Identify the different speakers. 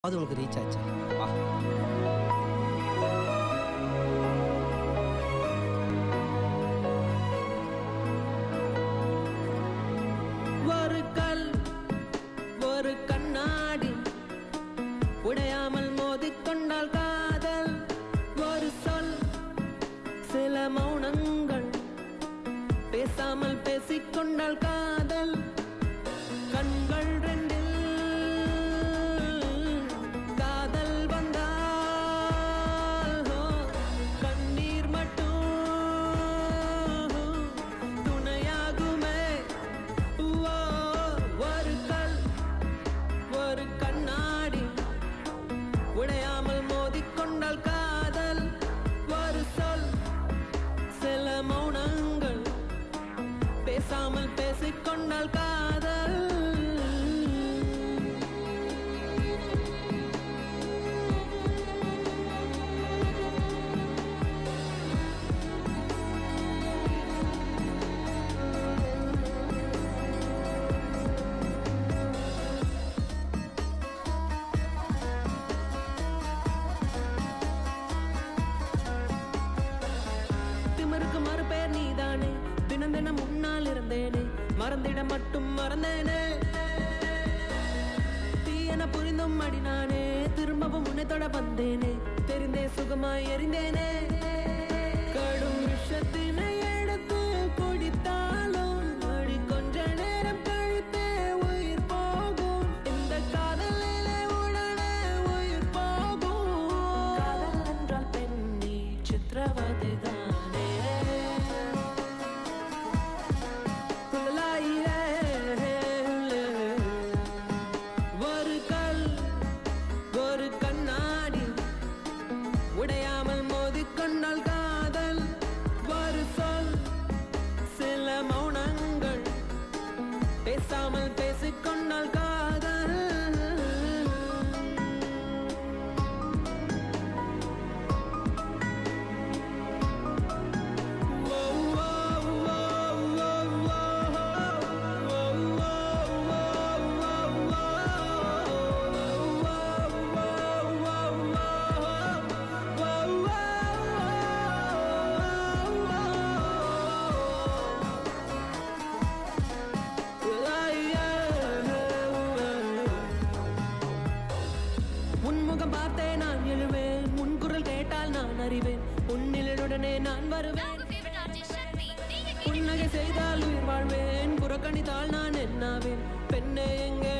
Speaker 1: அது உங்களுக்கு ரீச் ஆச்சு. வா.
Speaker 2: ஒரு கல் ஒரு கண்ணாடி உடையாமல் மோதிக்கொண்டால் காதல். ஒரு சொல் சில மௌனங்கள் பேசாமல் பேசிக்கொண்டால் காதல். கண்கள் ரெண்டில் காதல் வந்தால் கண்ணீர் மட்டும் துணையாகுமே. ஒரு கல் ஒரு கண்ணாடி உடையாமல் மோதிக்கொண்டால் காதல். ஒரு சொல் சில மௌனங்கள் பேசாமல் பேசிக்கொண்டால் காதல். திமிருக்கு மறுபேர் நீதானே, தினம் தினம் முன்னால் இருந்தேனே, மறந்திட மட்டும் மறந்தேனே. தீயன புரிந்தும் அடி நானே, திரும்பவும் உன்னை தொட வந்தேனே, தெரிந்தே சுகமாய் எரிந்தேனே. கடும் விஷத்தினை எடுத்து குடித்தாலும் அடி கொஞ்ச நேரம் கழித்தே உயிர் போகும். இந்த காதலிலே உடனே உயிர் போகும். காதல் என்றால் பெண்ணி சித்திரவதை தானே. ஒரு கல் ஒரு கண்ணாடி உடையாமல் மோதிக்கொண்டால் காதல். ஒரு சொல் சில மௌனங்கள் பேசாமல் பேசிக்கொண்டால் காதல். உன்முகம் பார்த்தே நான் எழுவேன், உன் குரல் கேட்டால் நான் அறிவேன், உன்னிலுடனே நான் வருவேன். புன்னகை செய்தால் உயிர் வாழ்வேன், புறக்கணித்தால் நான் என்னாவேன். பெண்ணே எங்கே